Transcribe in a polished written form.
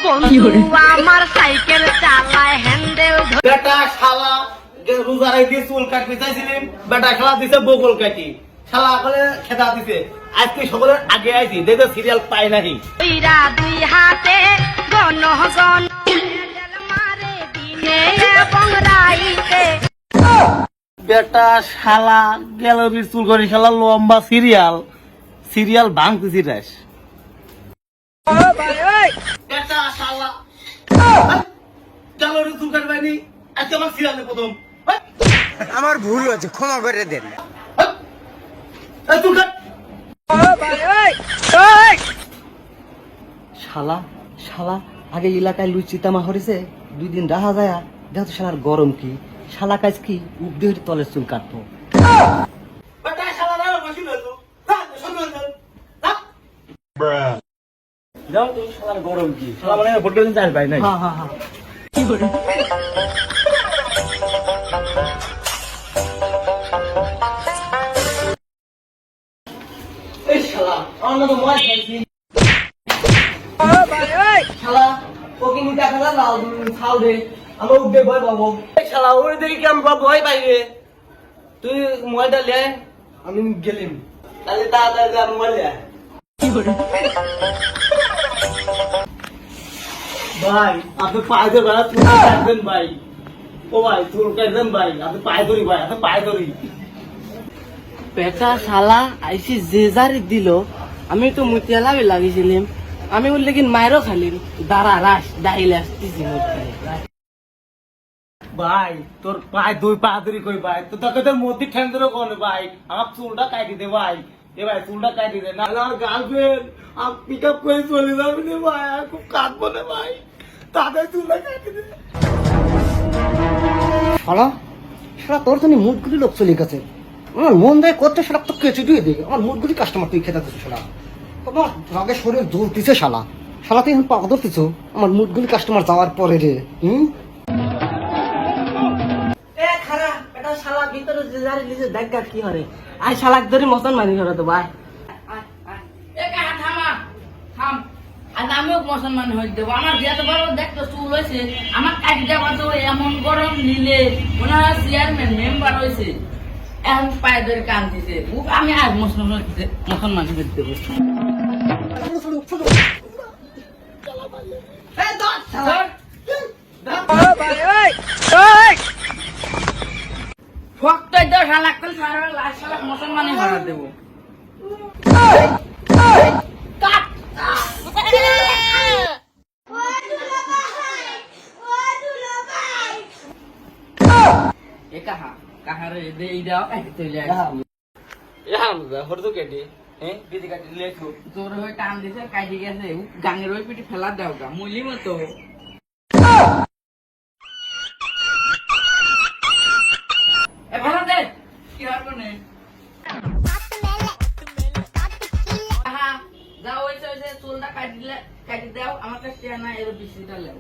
বন্ধু আমার সাইকেল চালায় হ্যান্ডেল বেটা শালা রোজারাই দিয়ে চুল কাটতে চাইছিলাম, বেটা খেলা দিছে বগল কাটি, শালা বলে খেদা দিছে। আজকে সকলের আগে আইছি, দেখো সিরিয়াল পাই নাহি। ধইরা দুই হাতে গণ গণ মারে দিনে এবং রাইতে। বেটা শালা গ্যালারির চুল করে শালা লম্বা সিরিয়াল ভাঙতেছি রেস। বেটা শালা গ্যালারির চুল কাটবাইনি, আজকে আমার সিরিয়ালে প্রথম। আমার ভুল হয়েছে, ক্ষমা করে দেন। চুল কাট। শালা আগে এলাকায় লুচি তামা হরেছে, 2 দিন রাহা যায়, দেখো তো শালার গরম কি, শালা কাজ কি উপদে হইতে তলের চুল কাটবো। যাও তুমি, শালার গরম কি, শালা মানে ভোট করে চাস ভাই নাই। কি করে এই শালা আমার তো মজা খাইছি। শালা ওকে নিতে দেখা যায় লাল ছাল রে, আমার উঠে ভয় পাবো। শালা ওই দেখি কি আমি ভয় পাই রে। তুই মোবাইলটা লে, আমি গেলিম তাহলে তাড়াতাড়ি যা মোবাইল লে। ভাই আপনি পায়ে ধরে বেড়া চুল কাটবেন ভাই। ও ভাই চুল কাটবেন ভাই, আপনি পায়ে ধরি ভাই, আপনি পায়ে ধরি। পেটা শালা আইসি যে যারি দিল, আমি তো মুতিয়ালাবে লাগিয়েছিলাম, আমি বললে কি মায়েরও খালিম দাঁড়া রাস দাঁড়িয়ে আসতেছি। ভাই তোর পায়ে দুই পা ধরি কই ভাই, তো তোকে তোর মধ্যে ঠ্যাং ধরে কোন ভাই, আমার চুলটা কাটি দে ভাই। এ ভাই চুলটা কাটি দে, নাহলে আমার গার্লফ্রেন্ড পিক আপ করে চলে যাবে না ভাই, আর খুব কাঁদবো না ভাই, তাদের চুলটা কাটি দে। সারা তোর তো মুডগুলি লোক চলে গেছে, আমার মন দেয় করতে সারা তো কেচে দিয়ে দিই, আমার মুডগুলি কাস্টমার তুই খেতে দিচ্ছ শালা, তোমার রাগে শরীর জ্বলতেছে শালা, শালা তুই এখন পাওয়া ধরতেছ আমার মুডগুলি কাস্টমার যাওয়ার পরে রে। খারাপ পেটা শালা ভিতরে যে যারি লিজে দেখা কি হরে, আই শালাক ধরে মতন মানি করে তো ভাই। আমিও মুসলমান হয়ে দেবো, আমার যেতে পারবো দেখতো চুল হয়েছে, আমার কাটি দেওয়া তো এমন গরম নিলে মনে হয় চেয়ারম্যান মেম্বার হয়েছে, এখন পায়ে ধরে কান দিছে, আমি আর মুসলমান হয়ে দেবো। শক্ত শালাক শালাক মুসলমানই হয়ে দেবো। কাহারে এই দাও চলে হরদু কেটে হ্যাঁ বিধি কাটি লেখো তোর হয়ে টান দিছে কাটি গেছে, গাঙের ওই পিঠে ফেলা দাও গা মুলি মতো। ভালো দে কি হবে না, যাও ওই চুলটা কাটি দাও, আমার কাছে না এর বেশিটা লেও।